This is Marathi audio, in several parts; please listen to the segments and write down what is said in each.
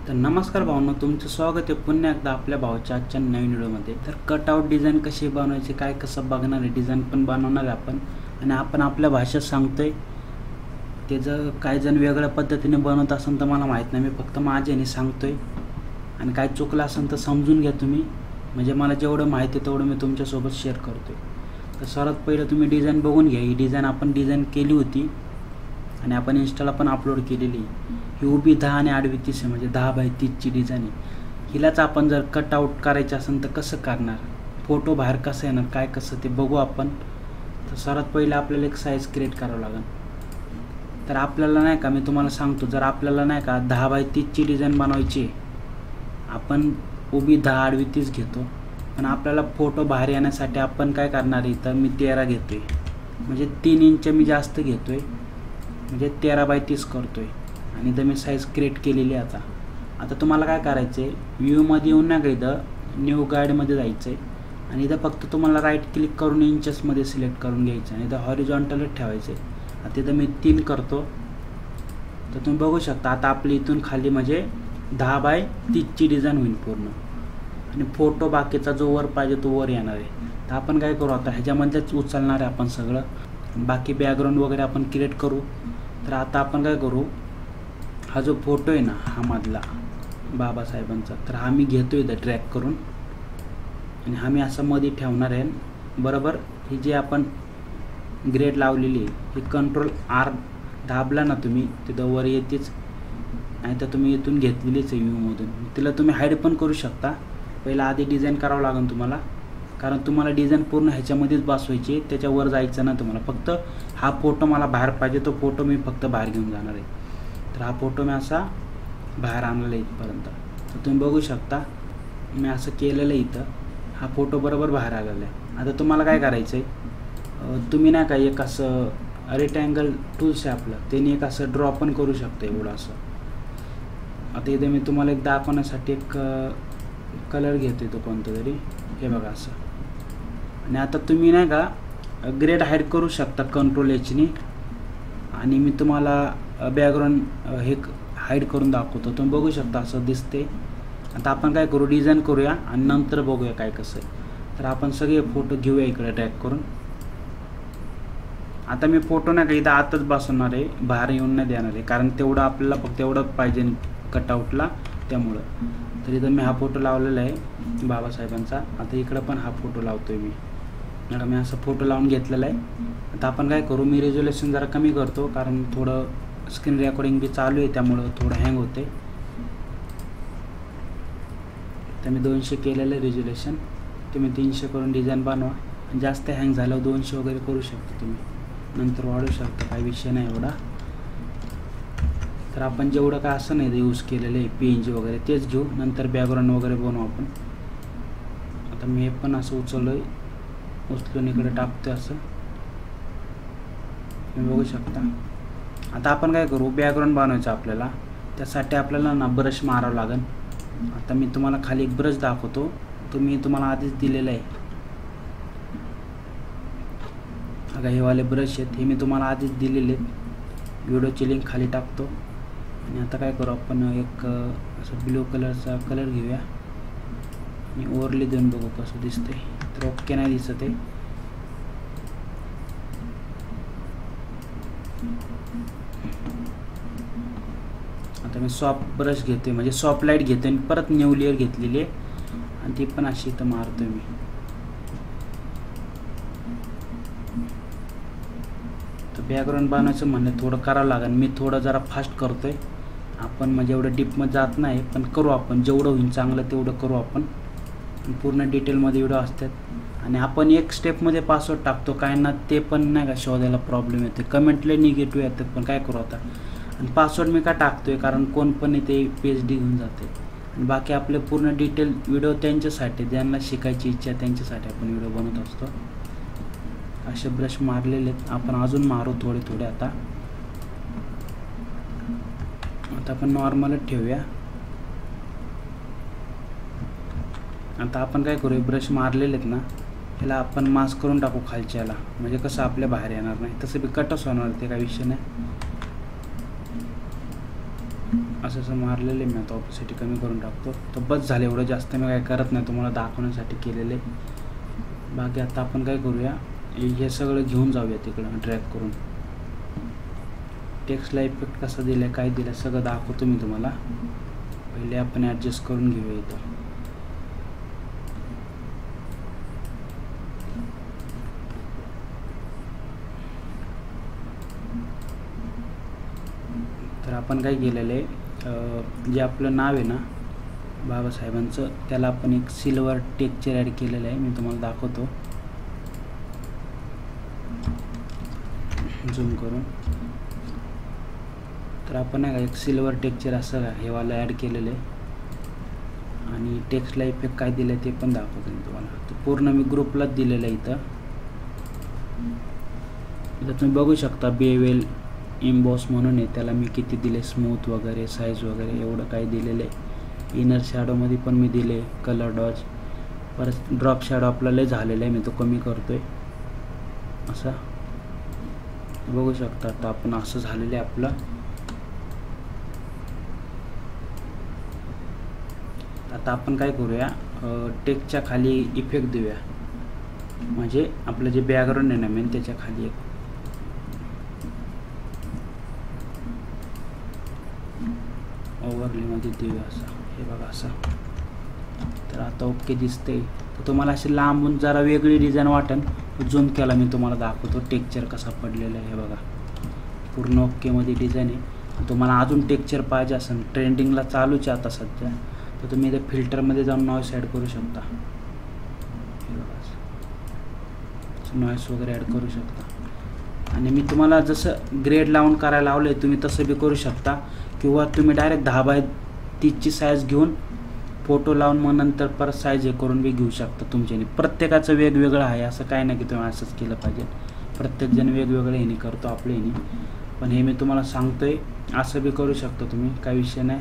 तर नमस्कार भावना, तुमचं स्वागत आहे पुन्हा एकदा आपल्या भावाच्या आजच्या नवीन व्हिडिओमध्ये. तर कटआउट डिझाईन कशी बनवायची, काय कसं बघणार आहे, डिझाईन पण बनवणार आहे आपण आणि आपण आपल्या भाषेत सांगतोय. ते जर काही जण वेगळ्या पद्धतीने बनवत असेल तर मला माहीत नाही, मी फक्त माझ्याने सांगतोय आणि काय चुकलं असेल तर समजून घ्या तुम्ही. म्हणजे मला जेवढं माहिती आहे तेवढं मी तुमच्यासोबत शेअर करतोय. तर सर्वात पहिलं तुम्ही डिझाईन बघून घ्या. ही डिझाईन आपण डिझाईन केली होती आणि आपण इंस्टाला पण अपलोड केलेली. ही उभी 10 आणि आडवी 30 आहे, म्हणजे 10x30ची डिझाईन आहे. हिलाच आपण जर कटआउट करायचं असेल तर कसं करणार, फोटो बाहेर कसं येणार, काय कसं ते बघू आपण. तर सर्वात पहिलं आपल्याला एक साईज क्रिएट करावं लागेल. तर आपल्याला नाही का, मी तुम्हाला सांगतो, जर आपल्याला नाही का 10x30ची डिझाईन बनवायची आहे, आपण उभी 10 आडवी 30 घेतो. पण आपल्याला फोटो बाहेर येण्यासाठी आपण काय करणार आहे, तर मी 13 घेतो आहे, म्हणजे 3 इंच मी जास्त घेतो आहे, म्हणजे 13x30 करतो आहे. आणि इथं मी साईज क्रिएट केलेली आहे. आता तुम्हाला काय करायचं आहे, व्ह्यूमध्ये येऊन नाही का इथं न्यू गाईडमध्ये जायचं आहे आणि इथं फक्त तुम्हाला राईट क्लिक करून इंचेसमध्ये सिलेक्ट करून घ्यायचं आणि इथं हॉरिझॉन्टलच ठेवायचं आहे. आता इथं मी 3 करतो. तर तुम्ही बघू शकता आता आपली इथून खाली म्हणजे 10x30ची डिझाईन होईल पूर्ण आणि फोटो बाकीचा जो वर पाहिजे तो वर येणार आहे. तर आपण काय करू, आता ह्याच्यामध्येच उचलणार आहे आपण सगळं, बाकी बॅकग्राऊंड वगैरे आपण क्रिएट करू. तर आता आपण काय करू, हा जो फोटो आहे ना, हा मधला बाबासाहेबांचा, तर हा मी घेतो इथं ड्रॅग करून आणि हा मी असं मध्ये ठेवणार आहे. बरोबर ही जी आपण ग्रेड लावलेली आहे, ही Ctrl+R दाबला ना तुम्ही, तिथं वर येतेच. नाही तर तुम्ही इथून घेतलेलीच आहे व्ह्यूमधून, तिला तुम्ही हाईड पण करू शकता. पहिला आधी डिझाईन करावं लागेल तुम्हाला, कारण तुम्हाला डिझाईन पूर्ण ह्याच्यामध्येच बसवायची, त्याच्यावर जायचं ना तुम्हाला. फक्त हा फोटो मला बाहेर पाहिजे, तो फोटो मी फक्त बाहेर घेऊन जाणार आहे. तर हा फोटो मी असा बाहेर आणलेला आहे इथपर्यंत. तर तुम्ही बघू शकता मी असं केलेलं आहे. इथं हा फोटो बरोबर बाहेर आलेला आहे. आता तुम्हाला काय करायचं आहे, तुम्ही नाही का एक असं रेक्टँगल टूल्स आहे आपलं, त्याने एक असं ड्रॉ पण करू शकता एवढं असं. आता इथे मी तुम्हाला एक दाखवण्यासाठी एक कलर घेतो तो कोणता तरी, हे बघा असं. आणि आता तुम्ही नाही का ग्रेड हाईड करू शकता Ctrl+H आणि मी तुम्हाला बॅकग्राऊंड हे हाईड करून दाखवतो. तुम्ही बघू शकता असं दिसते. आता आपण काय करू, डिझाईन करूया आणि नंतर बघूया काय कसं आहे. तर आपण सगळे फोटो घेऊया इकडे ड्रॅग करून. आता मी फोटो नाही का इथं आतच बसवणार आहे, बाहेर येऊन नाही देणार आहे, कारण तेवढं आपल्याला फक्त एवढंच पाहिजे कटआउटला, त्यामुळं. तर इथं मी हा फोटो लावलेला आहे बाबासाहेबांचा. आता इकडं पण हा फोटो लावतो आहे मी असं फोटो लावून घेतलेला आहे. आता आपण काय करू, मी रेझोल्युशन जरा कमी करतो, कारण थोडं स्क्रीन रेकॉर्डिंग बी चालू आहे, त्यामुळं थोडं हँग होते. तर मी 200 केलेलं आहे रेझोल्युशन. तुम्ही 300 करून डिझाईन बनवा. जास्त हँग झालं 200 वगैरे करू शकता तुम्ही, नंतर वाढू शकता, काही विषय नाही एवढा. तर आपण जेवढं काय असं नाही यूज केलेलं आहे PNG वगैरे तेच घेऊ, नंतर बॅकग्राऊंड वगैरे बनवू आपण. आता मी हे पण असं उचलून इकडे टाकतो असं, तुम्ही बघू शकता. आता आपण काय करू, बॅकग्राऊंड बनवायचं आपल्याला, त्यासाठी आपल्याला ना ब्रश मारावं लागेल. आता मी तुम्हाला खाली एक ब्रश दाखवतो, तुम्हाला आधीच दिलेलं आहे. बघा हे वाले ब्रश आहेत, हे मी तुम्हाला आधीच दिलेले आहेत, व्हिडिओची लिंक खाली टाकतो. आणि आता काय करू, आपण एक असं ब्लू कलरचा कलर घेऊया आणि ओव्हरले देऊन बघू कसं दिसतंय. तर ओके नाही दिसत आहे. आता मी सॉफ्ट ब्रश घेते, म्हणजे सॉफ्ट लाईट घेते आणि परत न्यू लेअर घेतलेली आहे आणि ती पण अशी इथं मारतोय मी. तर बॅकग्राऊंड बनवायचं म्हणलं थोडं करावं लागेल, मी थोडं जरा फास्ट करतोय. आपण म्हणजे एवढं डीपमध्ये जात नाही, पण करू आपण, जेवढं होईल चांगलं तेवढं करू आपण. पूर्ण डिटेलमध्ये व्हिडिओ असतात आणि आपण एक स्टेपमध्ये पासवर्ड टाकतो, काय ना ते पण नाही का शोधायला प्रॉब्लेम येते, कमेंटले निगेटिव्ह येतात, पण काय करू आता. आणि पासवर्ड मी का टाकतोय, कारण कोण पण इथे PhD घेऊन जाते. आणि बाकी आपले पूर्ण डिटेल व्हिडिओ त्यांच्यासाठी, ज्यांना शिकायची इच्छा त्यांच्यासाठी आपण व्हिडिओ बनवत असतो. असे ब्रश मारलेले आहेत, आपण अजून मारू थोडे थोडे. आता आपण नॉर्मलच ठेवूया. आता आपण काय करूया, ब्रश मारलेले आहेत ना, ह्याला आपण मास्क करून टाकू खालच्याला, म्हणजे कसं आपल्या बाहेर येणार नाही. तसं बी कटच होणार, ते काही विषय नाही. असं असं मारलेलं आहे मी. आता ऑपोसिटी कमी करून टाकतो. तर बस झालं एवढं, जास्त मी काय करत नाही, तुम्हाला दाखवण्यासाठी केलेले. बाकी आता आपण काय करूया, हे सगळं घेऊन जाऊया तिकडं ड्रॅग करून. टेक्स्टला इफेक्ट कसा दिला आहे, काय दिलं सगळं दाखवतो मी तुम्हाला. पहिले आपण ॲडजस्ट करून घेऊया इथं. तर आपण काय केलेलं आहे, जे आपलं नाव आहे ना बाबासाहेबांचं, त्याला आपण एक सिल्वर टेक्स्चर ॲड केलेलं आहे. मी तुम्हाला दाखवतो झूम करून. तर आपण नाही का एक सिल्वर टेक्स्चर असं हे वाला ॲड केलेलं आहे. आणि टेक्स्टला इफेक्ट काय दिलं आहे ते पण दाखवतो मी तुम्हाला. तर पूर्ण मी ग्रुपलाच दिलेलं आहे. इथं तुम्ही बघू शकता बेवेल इम्बॉस म्हणून आहे, त्याला मी किती दिले, स्मूथ वगैरे, साईज वगैरे एवढं काही दिलेलं आहे. इनर शॅडोमध्ये पण मी दिले कलर डॉज. परत ड्रॉप शॅडो आपला लय झालेला आहे, मी तो कमी करतो आहे असा बघू शकता. आता आपण असं झालेलं आहे आपलं. आता आपण काय करूया, टेक्स्टच्या खाली इफेक्ट देऊया. म्हणजे आपलं जे बॅकग्राऊंड आहे ना मेन, त्याच्या खाली एक ओव्हरलेमध्ये देऊया असं. हे बघा असं. तर आता ओके दिसते. तर तुम्हाला अशी लांबून जरा वेगळी डिझाईन वाटेल, झूम केला मी तुम्हाला दाखवतो टेक्स्चर कसा पडलेला आहे. हे बघा पूर्ण ओकेमध्ये डिझाईन आहे. तुम्हाला अजून टेक्स्चर पाहिजे असेल, ट्रेंडिंगला चालूच आहे आता सध्या, तर तुम्ही इथे फिल्टरमध्ये जाऊन नॉईस ॲड करू शकता. हे बघा नॉईस वगैरे ॲड करू शकता. आणि मी तुम्हाला जसं ग्रेड लावून करायला लावलं आहे, तुम्ही तसं बी करू शकता. किंवा तुम्ही डायरेक्ट 10x30ची साईज घेऊन फोटो लावून मग नंतर परत साईज हे करून बी घेऊ शकता तुमच्याने. प्रत्येकाचं वेगवेगळं आहे, असं काय नाही की तुम्ही असंच केलं पाहिजे. प्रत्येकजण वेगवेगळं ह्याने करतो आपल्या ह्याने. पण हे मी तुम्हाला सांगतोय, असं बी करू शकतो तुम्ही, काही विषय नाही.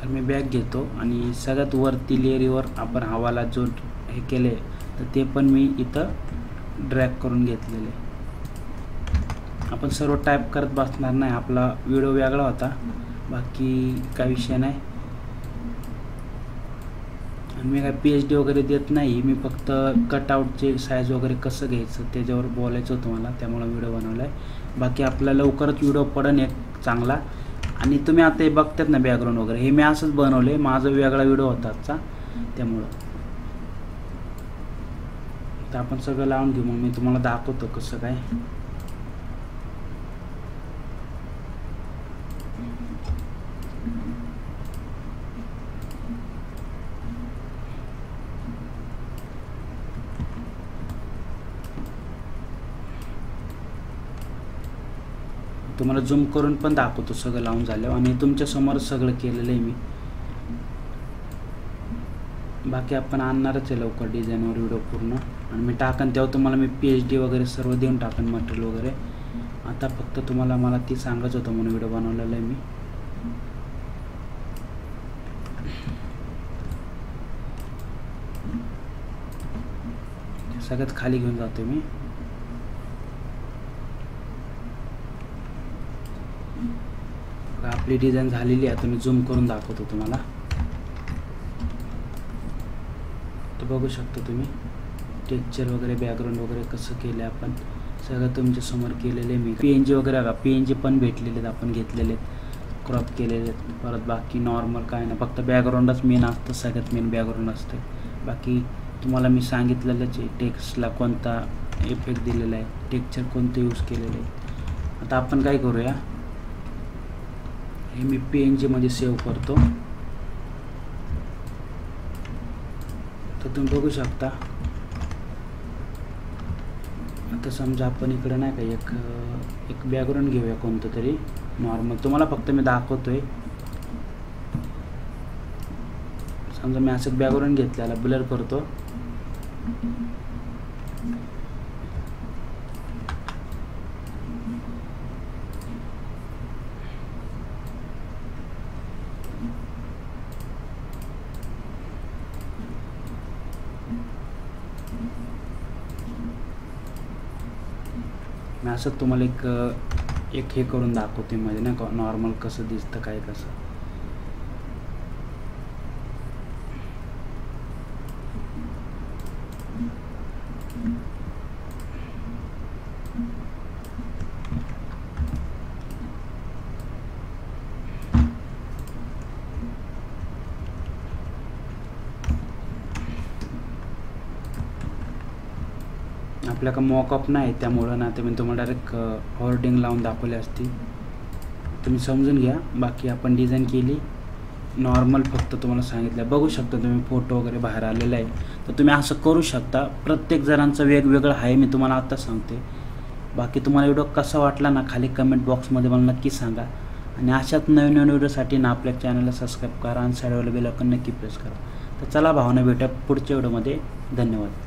तर मी बॅग घेतो आणि सगळ्यात वरती लेअरीवर आपण हवाला जो हे केले, तर ते पण मी इथं ड्रॅग करून घेतलेले. आपण सर्व टाईप करत बसणार नाही, आपला व्हिडिओ वेगळा होता, बाकी काही विषय नाही. आणि मी काय PhD वगैरे देत नाही, मी फक्त कटआउटचे साईज वगैरे कसं घ्यायचं त्याच्यावर बोलायचं होतं मला, त्यामुळे व्हिडिओ बनवला आहे. बाकी आपला लवकरच व्हिडिओ पडेल एक चांगला. आणि तुम्ही आता हे बघतात ना बॅकग्राऊंड वगैरे, हे मी असंच बनवले, माझा वेगळा व्हिडिओ होता आजचा, त्यामुळं. तर आपण सगळं लावून घेऊ, मग मी तुम्हाला दाखवतो कसं काय. तुम्हाला झूम करून पण दाखवतो सगळं लावून झालं. आणि तुमच्यासमोर सगळं केलेलं आहे मी. बाकी आपण आणणारच आहे लवकर डिझाईनवर व्हिडिओ पूर्ण. आणि मी टाकन तेव्हा तुम्हाला मी PhD वगैरे सर्व देऊन टाकन मटेरियल वगैरे. आता फक्त तुम्हाला मला ती सांगायचं होतं म्हणून व्हिडिओ बनवलेला आहे मी. सगळ्यात खाली घेऊन जातो मी. आपली डिझाईन झालेली आहे, आता मी झूम करून दाखवतो तुम्हाला. तर बघू शकता तुम्ही टेक्स्चर वगैरे, बॅकग्राऊंड वगैरे कसं केलं आपण, सगळं तुमच्या समोर केलेलं आहे मी. PNG वगैरे बघा, PNG पण भेटलेले आहेत, आपण घेतलेले आहेत, क्रॉप केलेले आहेत. परत बाकी नॉर्मल काय नाही, फक्त बॅकग्राऊंडच मेन असतं, सगळ्यात मेन बॅकग्राऊंड असते. बाकी तुम्हाला मी सांगितलेलंच आहे टेक्स्टला कोणता इफेक्ट दिलेला आहे, टेक्स्चर कोणतं यूज केलेलं आहे. आता आपण काय करूया, हे मी PNG मध्ये सेव्ह करतो. तर तुम्ही बघू शकता. आता समजा आपण इकडे नाही का एक बॅकग्राऊंड घेऊया कोणतं तरी नॉर्मल, तुम्हाला फक्त मी दाखवतोय. समजा मी असं बॅकग्राऊंड घेतल्याला ब्लर करतो. मी असं तुम्हाला एक हे करून दाखवते म्हणजे नाही का नॉर्मल कसं दिसतं काय कसं. आपल्याकडे मॉकअप नाही त्यामुळं ना, तर मी तुम्हाला डायरेक्ट होर्डिंग लावून दाखवली असती, तुम्ही समजून घ्या. बाकी आपण डिझाईन केली नॉर्मल, फक्त तुम्हाला सांगितलं. बघू शकता तुम्ही फोटो वगैरे बाहेर आलेला आहे, तर तुम्ही असं करू शकता. प्रत्येक जणांचं वेगवेगळं आहे, मी तुम्हाला आता सांगते. बाकी तुम्हाला व्हिडिओ कसा वाटला ना, खाली कमेंट बॉक्समध्ये मला नक्की सांगा. आणि अशाच नवीन नवीन व्हिडिओसाठी ना आपल्या चॅनलला सबस्क्राईब करा आणि साईडवाला बेल आयकॉन नक्की प्रेस करा. तर चला भावना, भेटूया पुढच्या व्हिडिओमध्ये. धन्यवाद.